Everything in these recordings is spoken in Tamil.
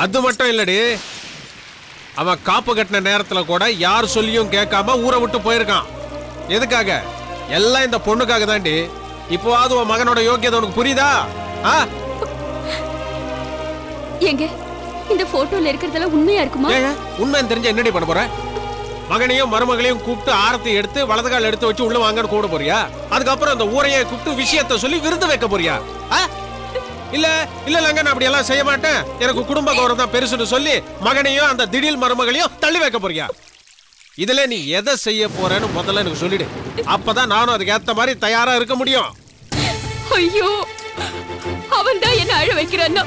அது மட்டும் இல்லடி, அவன் காப்பு கட்டின நேரத்துல கூட யார் சொல்லியும் கேட்காம ஊரை விட்டு போயிருக்கான். எதுக்காக? எல்லாம் இந்த பொண்ணுக்காக தாண்டி. இப்போவாது உன் மகனோட யோக்கியதை உனக்கு புரியுதா? எங்க இந்த போட்டோல இருக்கிறதெல்லாம் உண்மையா இருக்குமா? உண்மைன்னு தெரிஞ்ச என்னடி பண்ண போற? மகனையும் மருமகளையும் கூப்பிட்டு ஆரத்தி எடுத்து வலது கால் எடுத்து வச்சு உள்ள வாங்கன்னு கூட போறியா? அதுக்கப்புறம் அந்த ஊரையே கூப்பிட்டு விஷயத்த சொல்லி விருது வைக்க போறியா? இல்ல இல்ல இல்லங்க, நான் அப்படி எல்லாம் செய்ய மாட்டேன், எனக்கு குடும்ப கௌரவம் தான் பெருசுன்னு சொல்லி மகனையும் அந்த திடீர் மருமகளையும் தள்ளி வைக்க போறியா? இதுல நீ எதை செய்ய போறன்னு முதல்ல எனக்கு சொல்லிடு. அப்பதான் நானும் அதுக்கு ஏத்த மாதிரி தயாரா இருக்க முடியும். ஐயோ, அவன் தான் என்ன அழ வைக்கிறான்னா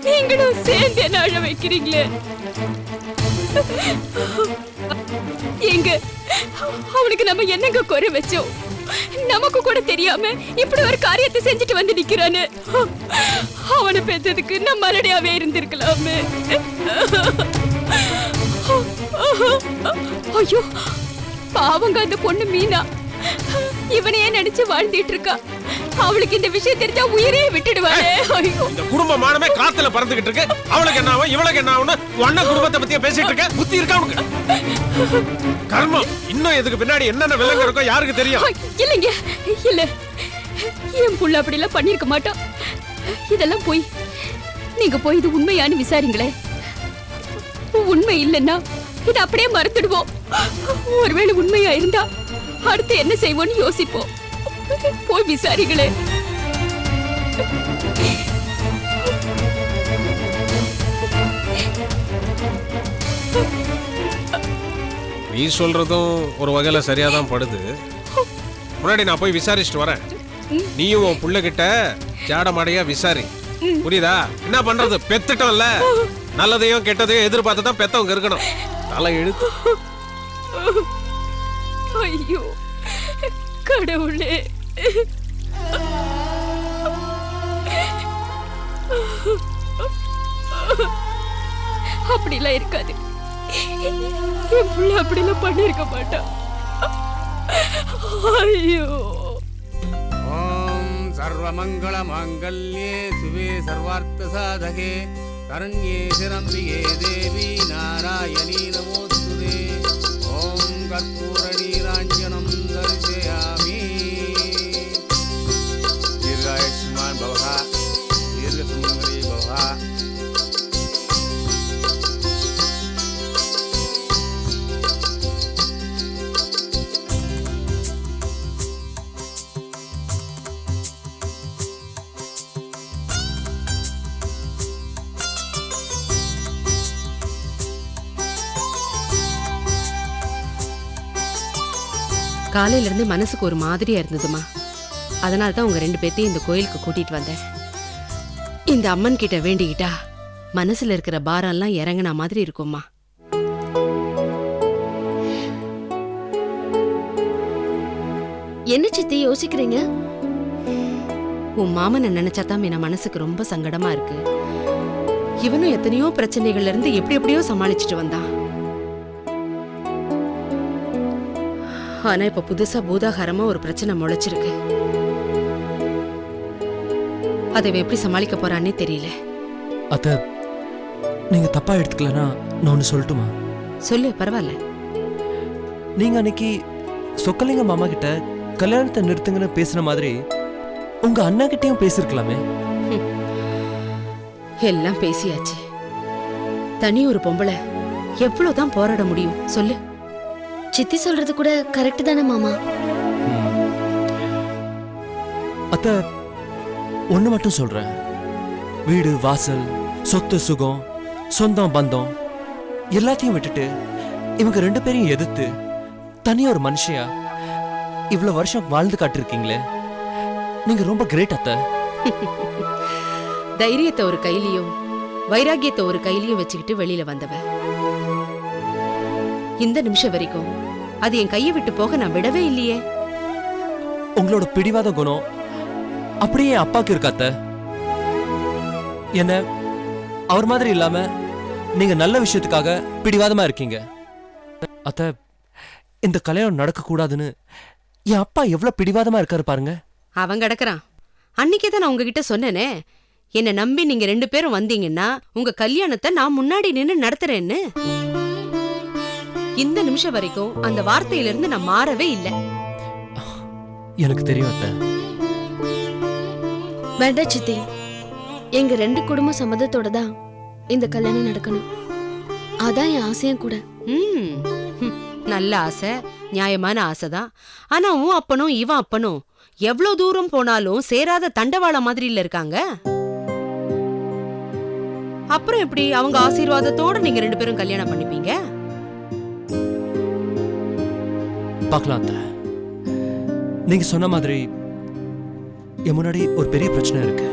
நீங்களும் சேர்ந்து என்ன அழ வைக்கிறீங்களே. எங்க அவனுக்கு நம்ம என்னங்க குறை வச்சோம்? நமக்கு கூட தெரியாம இப்படி ஒரு காரியத்தை செஞ்சுட்டு வந்து நிக்கிறானு. அவனை பெற்றதுக்கு நம்ம மலடியாவே இருந்திருக்கலாமே. ஐயோ பாவங்க அந்த பொண்ணு மீனா இவனையே நினைச்சு வாழ்ந்துட்டு இருக்கா. அவளுக்கு இந்த விஷயம் தெரிஞ்சா உயிரே விட்டுடுவாளே. இந்த குடும்ப மானமே காத்துல பறந்துகிட்டு இருக்கு. அவளுக்கு என்ன ஆகும், இவளுக்கு என்ன ஆகும்னு ஒண்ண குடும்பத்தை பத்தியே பேசிட்டு இருக்க. புத்தி இருக்கா உனக்கு? கர்மம். இன்னும் இதுக்கு பின்னாடி என்னென்ன விலங்கு இருக்கோ யாருக்கு தெரியும்? இல்லைங்க, இல்ல, என் புள்ள அப்படி எல்லாம் பண்ணிருக்க மாட்டான். இதெல்லாம் போய் நீங்க போய் இது உண்மையானு விசாரிங்களே. உண்மை இல்லைன்னா இதை அப்படியே மறந்துடுவோம். ஒருவேளை உண்மையா இருந்தா அடுத்து என்ன செய்வோம்னு யோசிப்போம். போய் விசாரிங்களே. நீ சொல்றதும் ஒரு வகையில சரியாதான் படுது. முன்னாடி நான் போய் விசாரிச்சுட்டு வரேன். நீயும் உன் புள்ள கிட்ட ஜாட மாடையா விசாரி. புரியுதா? என்ன பண்றது, பெத்துட்டோம்ல, நல்லதையும் கெட்டதையும் எதிர்பார்த்து தான் பெத்தவங்க இருக்கணும். தலை எழுத்து. ஐயோ கடவுளே, அப்படிலாம் இருக்காது. என் புள்ள அப்படிலாம் பண்ணிருக்க மாட்டான். ஐயோ. ஓம் சர்வமங்கள மாங்கல்யே சிவே சர்வார்த்த சாதகே சரண்யே திரம்பியே தேவி நாராயணி நமோஸ்துதே. ஓம் கற்பூர நீராஞ்சனம் தரிசயாமி. தீர்காயுஷ்மான் பவஹ தீர்க்க சுமங்கலி பவஹ. காலையில இருந்து மனசுக்கு ஒரு மாதிரியா இருந்ததுமா. அதனால தான் உங்க 2 பேத்தையும் இந்த கோயிலுக்கு கூட்டிட்டு வந்தேன். இந்த அம்மன் கிட்ட வேண்டிக்கிட்டா மனசுல இருக்கிற பாரம் எல்லாம் இறங்கின மாதிரி இருக்கும்மா. என்ன சித்தி யோசிக்கிறீங்க? உன் மாமனை நினைச்சாதான் என் மனசுக்கு ரொம்ப சங்கடமா இருக்கு. இவனும் எத்தனையோ பிரச்சனைகள்ல இருந்து எப்படி எப்படியோ சமாளிச்சுட்டு வந்தான். ஆனா இப்ப புதுசா பூதாகாரமா ஒரு பிரச்சனை முளைச்சிருக்கு. அதை எப்படி சமாளிக்க போறான்னே தெரியல. அத்த, நீங்க தப்பா எடுத்துக்கலனா நான் ஒன்னு சொல்லட்டுமா? சொல்லு, பரவாயில்ல. நீங்க அன்னைக்கு சொக்கலிங்க மாமா கிட்ட கல்யாணத்தை நிறுத்துங்கன்னு பேசுன மாதிரி உங்க அண்ணா கிட்டயும் பேசிருக்கலாமே. எல்லாம் பேசியாச்சு. தனி ஒரு பொம்பளை எவ்வளவுதான் போராட முடியும் சொல்லு? சித்தி சொல்றது கூட கரெக்ட் தானே மாமா? அத்த, ஒண்ணு மட்டும் சொல்றேன். வீடு வாசல் சொத்து சுகம் சொந்தம் பந்தம் எல்லாத்தையும் விட்டுட்டு இவங்க 2 பேரையும் எதிர்த்து தனியா ஒரு மனுஷியா இவ்வளவு வருஷம் வாழ்ந்து காட்டிருக்கீங்களே, நீங்க ரொம்ப கிரேட் அத்த. தைரியத்தை ஒரு கையிலையும் வைராகியத்தை ஒரு கையிலையும் வச்சுக்கிட்டு வெளியில வந்தவ. இந்த நிமிஷம் வரைக்கும் அது என் கையை விட்டு போக நான் விடவே இல்லையே. உங்களோட பிடிவாத குணம் அப்படியே என் அப்பாக்கு இருக்காத்த. என்ன அவர் மாதிரி இல்லாம நீங்க நல்ல விஷயத்துக்காக பிடிவாதமா இருக்கீங்க அத்த. இந்த கல்யாணம் நடக்க கூடாதுன்னு என் அப்பா எவ்வளவு பிடிவாதமா இருக்காரு பாருங்க. அவன் கிடக்குறான். அன்னைக்கே தான் நான் உங்ககிட்ட சொன்னேனே, என்ன நம்பி நீங்க 2 பேரும் வந்தீங்கன்னா உங்க கல்யாணத்தை நான் முன்னாடி நின்னு நடத்துறேன்னு. இந்த நிமிஷம் வரைக்கும் அந்த வார்த்தையிலிருந்து நான் மாறவே இல்லை. எனக்கு தெரியும் அத்தை. வேண்டாம் சித்தி, எங்க 2 குடும்ப சம்மதத்தோட தான் இந்த கல்யாணம் நடக்கணும். அதான் என் ஆசையும் கூட. நல்ல ஆசை, நியாயமான ஆசைதான். ஆனா உன் அப்பனும் இவன் அப்பனும் எவ்வளவு தூரம் போனாலும் சேராத தண்டவாளம் மாதிரி இல்ல இருக்காங்க. அப்புறம் எப்படி அவங்க ஆசீர்வாதத்தோட நீங்க 2 பேரும் கல்யாணம் பண்ணிப்பீங்க? பார்க்கலாம் அத்தை. நீங்க சொன்ன மாதிரி என் முன்னாடி ஒரு பெரிய பிரச்சனை இருக்கு.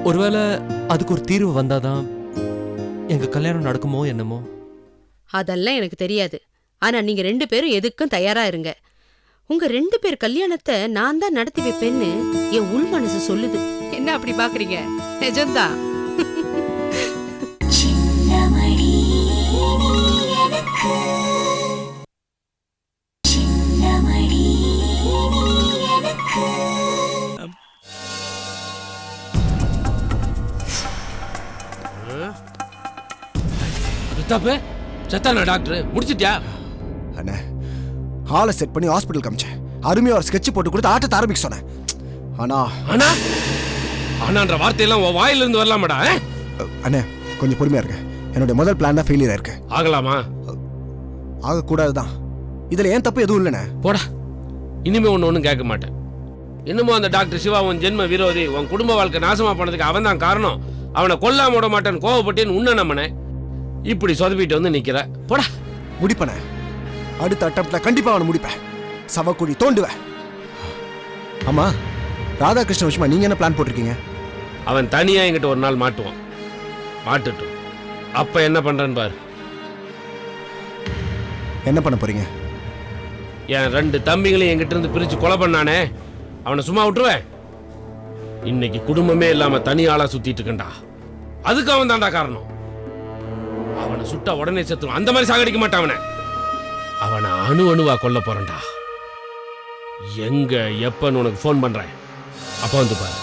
ஒருவேளை அதுக்கு ஒரு தீர்வு வந்தாதான் எங்க கல்யாணம் நடக்குமோ என்னமோ. அதெல்லாம் எனக்கு தெரியாது. ஆனா நீங்க 2 பேரும் எதுக்கும் தயாரா இருங்க. உங்க 2 பேர் கல்யாணத்தை நான் தான் நடத்தி வைப்பேன்னு என் உள் மனசு சொல்லுது. என்ன அப்படி பாக்குறீங்க? நிஜம்தான். செத்தானா டாக்டர்? முடிச்சிட்டியா? அண்ணே, ஹாலை செட் பண்ணி ஹாஸ்பிட்டல் காமிச்சேன். அருமையா ஒரு ஸ்கெட்ச் போட்டு கொடுத்து ஆட்டத்தை ஆரம்பிக்க சொன்னேன். ஆனான்ற வார்த்தையெல்லாம் உன் வாயில இருந்து வரலாமாடா? அண்ணே, கொஞ்சம் பொறுமையா இருக்க. என்னோட முதல் பிளான் தான் ஃபெயிலியர் ஆயிருக்கு. ஆகலாமா? ஆகக்கூடாதுதான். இதுல ஏன் தப்பு எதுவும் இல்லைண்ணே. போடா, இனிமே ஒன்னும் கேட்க மாட்டேன். இன்னமும் அந்த டாக்டர் சிவா உன் ஜென்ம விரோதி, உன் குடும்ப வாழ்க்கை நாசமா போனதுக்கு அவன் தான் காரணம். அவனை கொல்லாம விட மாட்டேன்னு கோவப்பட்டேன்னு உன்ன நம்மனே இப்படி சொதப்பிட்டு வந்து நிக்கிற. போடா. முடிப்பண்ணே. அடுத்த அட்டம்ப்ட்ல கண்டிப்பா அவனை முடிப்பேன். சவக்குழி தோண்டுவேன். ஆமா, ராதாகிருஷ்ண விஷயமா நீங்க என்ன பிளான் போட்டிருக்கீங்க? அவன் தனியா என்கிட்ட ஒரு நாள் மாட்டுவான். மாட்டுட்டும். அப்ப என்ன பண்றேன்னு பாரு. என்ன பண்ண போறீங்க? என் 2 தம்பிகளையும் என்கிட்ட இருந்து பிரிச்சு கொலை பண்ணானே, அவனை சும்மா விட்டுருவேன்? இன்னைக்கு குடும்பமே இல்லாம தனியாளா சுத்திட்டு இருக்கண்டா. அதுக்கு அவன் தான்டா காரணம். அவனை சுட்டா உடனே செத்துரும். அந்த மாதிரி சாகடிக்க மாட்டான். அவனை அணு அணுவா கொல்ல போறேன்டா. எங்க எப்பன்னு உனக்கு போன் பண்றேன். அப்ப வந்து பாரு.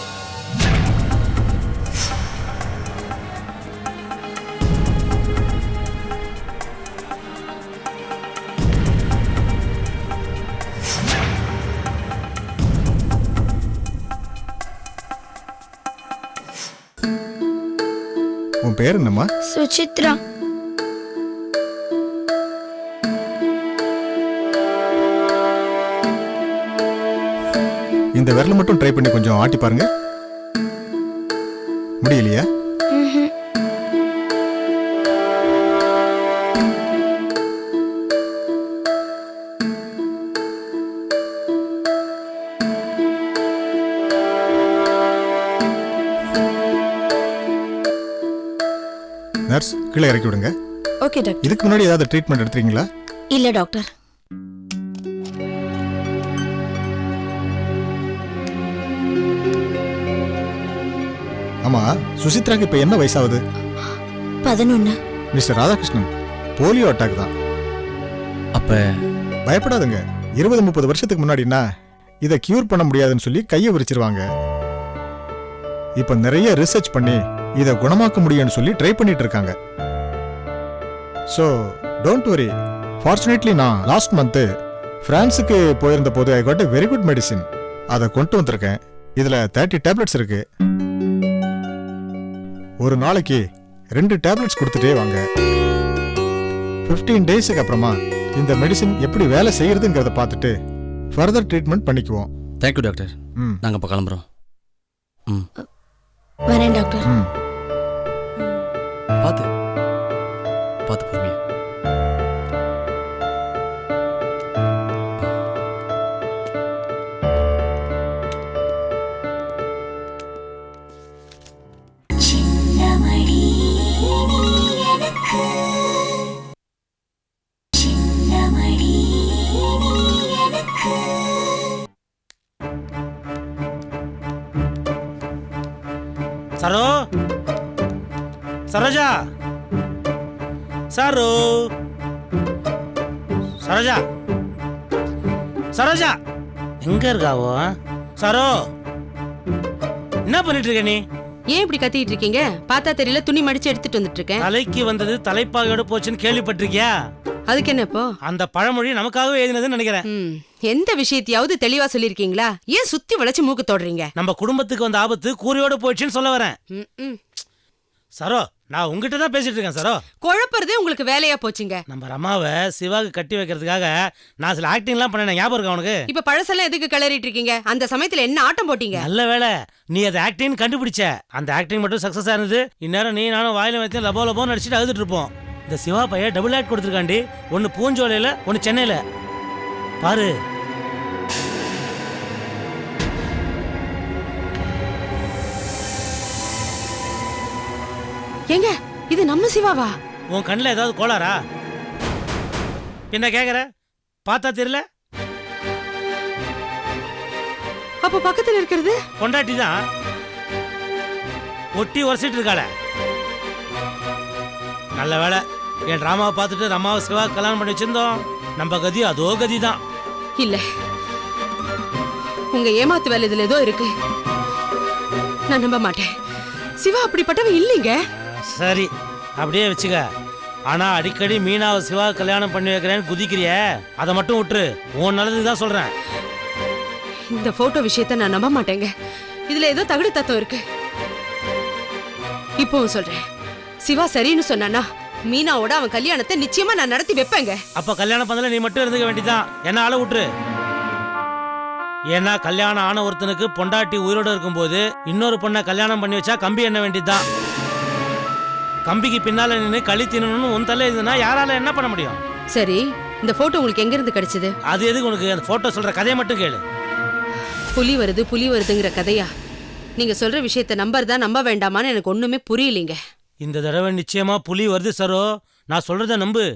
உன் பேர் என்னம்மா? சுசித்ரா. இந்த விரல மட்டும் ட்ரை பண்ணி கொஞ்சம் ஆட்டி பாருங்க. முடியலையா? நர்ஸ், கீழே இறக்கி விடுங்க. Okay doctor. இதுக்கு முன்னாடி ஏதாவது ட்ரீட்மெண்ட் எடுத்துறீங்களா? இல்ல டாக்டர். ஆமா, சுசித்ராக்கு இப்ப என்ன வயசாகுது? 11. மிஸ்டர் ராதாகிருஷ்ணன், போலியோ அட்டாக் தான். அப்ப பயப்படாதுங்க. 20-30 வருஷத்துக்கு முன்னாடினா இதை கியூர் பண்ண முடியாதுன்னு சொல்லி கையை விரிச்சிருவாங்க. இப்ப நிறைய ரிசர்ச் பண்ணி இதை குணமாக்க முடியும்னு சொல்லி ட்ரை பண்ணிட்டு இருக்காங்க. So don't worry. ஃபார்ச்சுனேட்லி நான் லாஸ்ட் மந்த் பிரான்ஸுக்கு போயிருந்த போது I got a very good medicine. அதை கொண்டு வந்திருக்கேன். இதுல 30 டேப்லெட்ஸ் இருக்கு. ஒரு நாளைக்கு 2 டேப்லெட்ஸ் கொடுத்துட்டே வாங்க. 15 டேஸுக்கு அப்புறமா இந்த மெடிசின் எப்படி வேலை செய்யறதுங்கிறத பார்த்துட்டு ஃபர்தர் ட்ரீட்மெண்ட் பண்ணிக்குவோம். Thank you doctor. நாங்கள் இப்போ கிளம்புறோம். வரேன் டாக்டர். பார்த்து பார்த்து பொறுமையா. சரோ, சரோஜா, சரோ, சரோஜா, சரோஜா எங்க இருக்காவோ? சரோ, என்ன பண்ணிட்டு இருக்க நீ? ஏன் இப்படி கத்திட்டு இருக்கீங்க? பார்த்தா தெரியல, துணி மடிச்சு எடுத்துட்டு வந்துட்டு இருக்கேன். தலைக்கு வந்தது தலைப்பாகையோட போச்சுன்னு கேள்விப்பட்டிருக்கியா? அதுக்கு என்ன இப்போ? அந்த பழமொழி நமக்காகவே எழுதினதுன்னு நினைக்கிறேன். எந்த விஷயத்தையாவது தெளிவா சொல்லிருக்கீங்களா? ஏன் சுத்தி வளைச்சு மூக்கு தோடுறீங்க? நம்ம குடும்பத்துக்கு வந்த ஆபத்து கூறியோட போயிடுச்சுன்னு சொல்ல வரேன். சரோ, நான் உங்ககிட்ட தான் பேசிட்டு இருக்கேன். சரோ, குழப்பறதே உங்களுக்கு வேலையா போச்சுங்க. நம்ம ரமாவை சிவாக்கு கட்டி வைக்கிறதுக்காக நான் சில ஆக்டிங்லாம் பண்ணேன், ஞாபகம் இருக்கா உனக்கு? இப்ப பழசெல்லாம் எதுக்கு கிளறிட்டு இருக்கீங்க? அந்த சமயத்துல என்ன ஆட்டம் போட்டீங்க? நல்ல வேலை நீ அதை ஆக்டிங் கண்டுபிடிச்ச. அந்த ஆக்டிங் மட்டும் சக்சஸ் ஆனது, இந்நேரம் நீ நானும் வாயில வச்சு லபோ லபோ நடிச்சுட்டு அழுதுட்டு இருப்போம். இந்த சிவா பையன் டபுள் ஆக்ட் கொடுத்துருக்காண்டி. ஒன்னு பூஞ்சோலையில, ஒன்னு சென்னையில. பாரு, ஏங்க இது நம்ம சிவாவா? உன் கண்ணில் ஏதாவது கோளாரா? என்ன கேக்குற? பார்த்தா தெரியல? அப்ப பக்கத்துல இருக்கிறது பொண்டாட்டி தான். ஒட்டி உரசிட்டு இருக்காள. நல்ல வேலை என் டிராமாவை பார்த்துட்டு ரமாவை சிவா கல்யாணம் பண்ணி வச்சிருந்தோம். நம்ம கதி அதோ கதி தான். இல்ல, உங்க ஏமாத்து வேலை இதுல ஏதோ இருக்கு. நான் நம்ப மாட்டேன். சிவா அப்படிப்பட்டவன் இல்லைங்க. சரி, அப்படியே வச்சுக்க. ஆனா அடிக்கடி மீனாவை சிவா கல்யாணம் பண்ணி வைக்கிறேன்னு குதிக்கிறிய, அதை மட்டும் விட்டுரு. உன் நல்லதுக்கு தான் சொல்றேன். இந்த போட்டோ விஷயத்த நான் நம்ப மாட்டேங்க. இதுல ஏதோ தகுடு தத்துவம் இருக்கு. இப்பவும் சொல்றேன், சிவா சரின்னு சொன்னானா மீனாவோட அவன் கல்யாணத்தை நிச்சயமா நான் நடத்தி வைப்பேங்க. அப்ப கல்யாணம் பண்ணல நீ மட்டும் இருந்துக்க வேண்டியதான். என்ன ஆள விட்டுரு. ஏன்னா கல்யாணம் ஆன ஒருத்தனுக்கு பொண்டாட்டி உயிரோட இருக்கும்போது இன்னொரு பொண்ணை கல்யாணம் பண்ணி வச்சா கம்பி என்ன வேண்டியதுதான். கம்பிக்கு பின்னால நின்று களி தின்னணும்னு உன் தலை இதுனா யாரால என்ன பண்ண முடியும்? சரி, இந்த போட்டோ உங்களுக்கு எங்க இருந்து கிடைச்சது? அது எதுக்கு உனக்கு? அந்த போட்டோ சொல்ற கதையை மட்டும் கேளு. புலி வருதுங்கிற கதையா? நீங்க சொல்ற விஷயத்த நம்பறதா நம்ப வேண்டாமான்னு எனக்கு ஒண்ணுமே புரியலீங்க. இந்த தடவை நிச்சயமா புலி வருது சரோ. நான் சொல்றத நம்பு.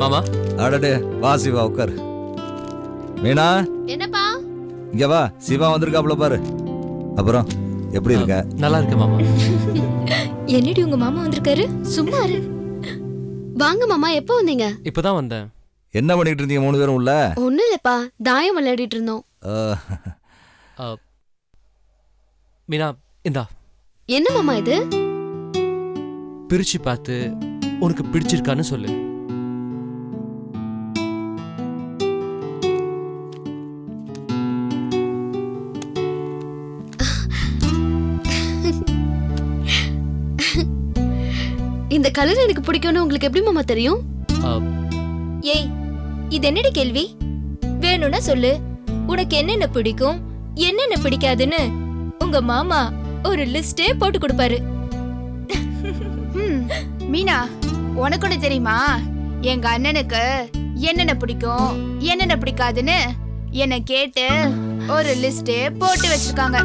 மாமா, அடடே, வா சிவா, உட்கார். மீனா, என்னப்பா? இங்க வா, சிவா வந்திருக்காப்ல பாரு. அப்புறம் எப்படி இருக்க? நல்லா இருக்கு மாமா. என்னடி உங்க மாமா வந்திருக்காரு? சும்மா இரு. வாங்க மாமா, எப்போ வந்தீங்க? இப்பதான் வந்தேன். என்ன பண்ணிட்டு இருந்தீங்க மூணு பேரும் உள்ள? ஒண்ணும் இல்லப்பா, தாயம் விளையாடிட்டு இருந்தோம். மீனா, இந்தா. என்ன மாமா இது? பிரிச்சு பார்த்து உனக்கு பிடிச்சிருக்கான்னு சொல்லு. இந்த கலர் எனக்கு பிடிக்கும்னு உங்களுக்கு எப்படி மாமா தெரியும்? ஏய், இது என்னடி கேள்வி? வேணும்னா சொல்லு, உனக்கு என்னென்ன பிடிக்கும் என்னென்ன பிடிக்காதுன்னு உங்க மாமா ஒரு லிஸ்டே போட்டு கொடுப்பாரு. மீனா, உனக்கு ஒண்ணு தெரியுமா? எங்க அண்ணனுக்கு என்னென்ன பிடிக்கும் என்னென்ன பிடிக்காதுன்னு என்ன கேட்டு ஒரு லிஸ்டே போட்டு வச்சிருக்காங்க.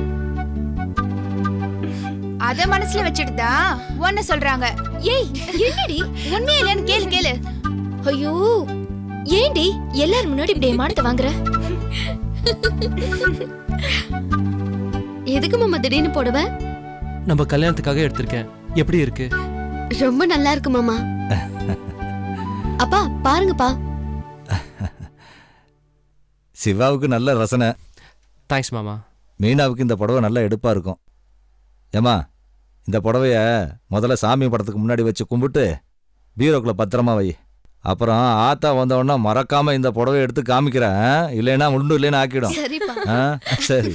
அத மனசுல வச்சுட்டு தான் ஒன்ன சொல்றாங்க. ஏய், என்னடி? உண்மையா இல்லைன்னு கேளு கேளு. ஐயோ, ஏண்டி எல்லாரும் முன்னாடி இப்படி மானத்தை வாங்குற? எதுக்கு மாமா திடீர்னு போடுவ? நம்ம கல்யாணத்துக்காக எடுத்திருக்கேன். எப்படி இருக்கு? ரொம்ப நல்லா இருக்கு மாமா. அப்பா பாருங்கப்பா. சிவாவுக்கு நல்ல ரசனை. தேங்க்ஸ் மாமா. மீனாவுக்கு இந்த புடவை நல்லா எடுப்பா இருக்கும். ஏமா, இந்த புடவைய முதல்ல சாமி படத்துக்கு முன்னாடி வச்சு கும்பிட்டு பீரோக்குள்ள பத்திரமா வை. அப்புறம் ஆத்தா வந்தவொன்னா மறக்காம இந்த புடவை எடுத்து காமிக்கிறேன். இல்லைன்னா உண்டு இல்லைன்னு ஆக்கிடும். சரி.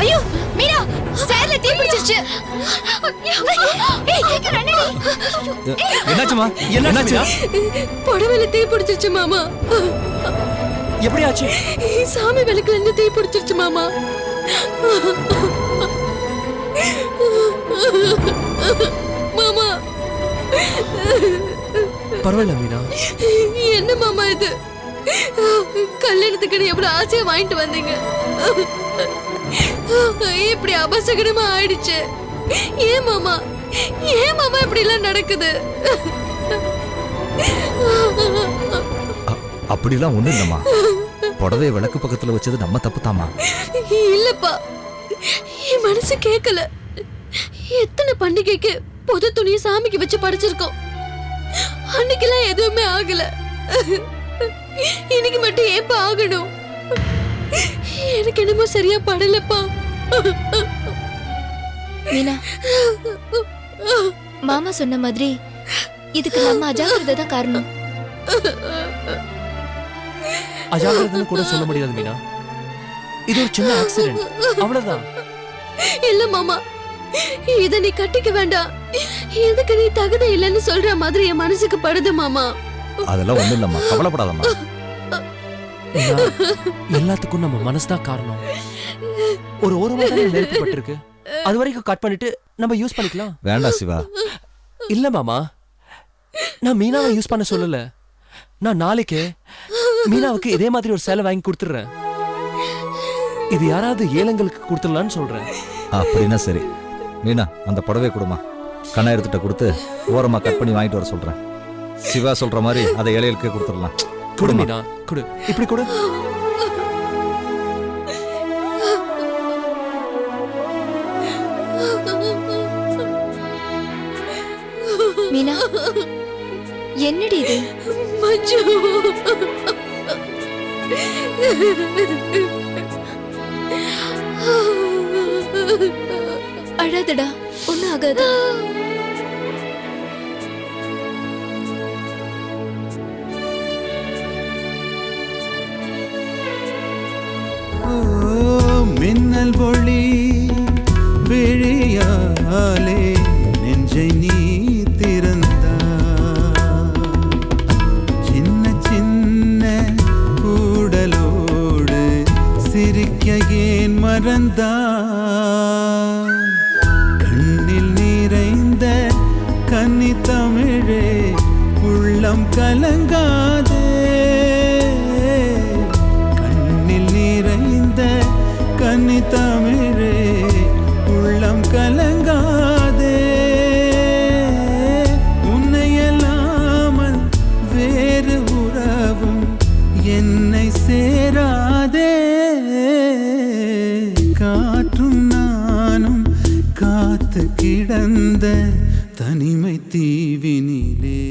ஐயோ மீனா, சேர்ல தீ பிடிச்சிருச்சு. என்னாச்சுமா என்னாச்சு புடவையில தீ பிடிச்சிருச்சு மாமா. எப்படி ஆச்சு? சாமி விளக்குல இருந்து தீ பிடிச்சிருச்சு மாமா. மாமா பரவாயில்ல மீனா. என்ன மாமா இது? கல்யாணத்துக்கு எவ்வளவு ஆசையா வாங்கிட்டு வந்தீங்க, இப்படி அபசகரமா ஆயிடுச்சு. ஏன் மாமா இப்படி எல்லாம் நடக்குது? அப்படிலாம் ஒண்ணும் இல்லம்மா. புடவை விளக்கு பக்கத்துல வச்சது நம்ம தப்பு தாமா. இல்லப்பா, என் மனசு கேட்கல. எத்தனை பண்டிகைக்கு புது துணியை சாமிக்கு வச்சு படைச்சிருக்கோம், அன்னைக்கெல்லாம் எதுவுமே ஆகல. இன்னைக்கு மட்டும் ஏப்பா ஆகணும்? எனக்கு என்னமோ சரியா படலப்பா. மீனா, மாமா சொன்ன மாதிரி இதுக்கு நம்ம அஜாக்கிரதை தான் காரணம். அஜாக்கிரதைன்னு கூட சொல்ல முடியாது மீனா. இது ஒரு சின்ன ஆக்சிடென்ட், அவ்வளவுதான். இல்ல மாமா, இத நீ கட்டிக்க வேண்டாம். எதுக்கு நீ தகுதி இல்லைன்னு சொல்ற மாதிரி என் மனசுக்கு படுது மாமா. அதெல்லாம் ஒண்ணும் இல்லம்மா, கவலைப்படாதம்மா. எல்லாத்துக்கும் நம்ம மனசுதான் காரணம். ஒரு மாதம் நெருப்பு பட்டிருக்கு, அது வரைக்கும் கட் பண்ணிட்டு நம்ம யூஸ் பண்ணிக்கலாம். வேண்டாம் சிவா. இல்ல மாமா, நான் மீனாவை யூஸ் பண்ண சொல்லல. நான் நாளைக்கு மீனாவுக்கு இதே மாதிரி ஒரு சேலை வாங்கி கொடுத்துறேன். இது யாராவது ஏழைங்களுக்கு கொடுத்துடலான்னு சொல்றேன். அப்படின்னா சரி. மீனா, அந்த புடவை கொடுமா. கண்ணா எடுத்துட்ட கொடுத்து ஓரமா கட் பண்ணி வாங்கிட்டு வர சொல்றேன். சிவா சொல்ற மாதிரி அதை ஏழைகளுக்கு கொடுத்துடலாம். கொடு மீனா, கொடு. இப்படி கொடு. மீனா, என்னடி இது? மஞ்சு, அழாதடா, ஒன்னும் ஆகாது. மின்னல் ஒளி விழியாலே நெஞ்சை நீ திறந்தா, சின்ன சின்ன ஊடலோடு சிரிக்க ஏன் மறந்தா, கண்ணில் நிறைந்த கன்னி தமிழே உள்ளம் கலங்காதே, கண்ணில் நிறைந்த கன்னி தமிழே உள்ளம் கலங்காதே, உன்னையல்லாமல் வேறு உறவும் என்னை சேராதே, காற்றும் நானும் காத்து கிடந்த தனிமை தீவினிலே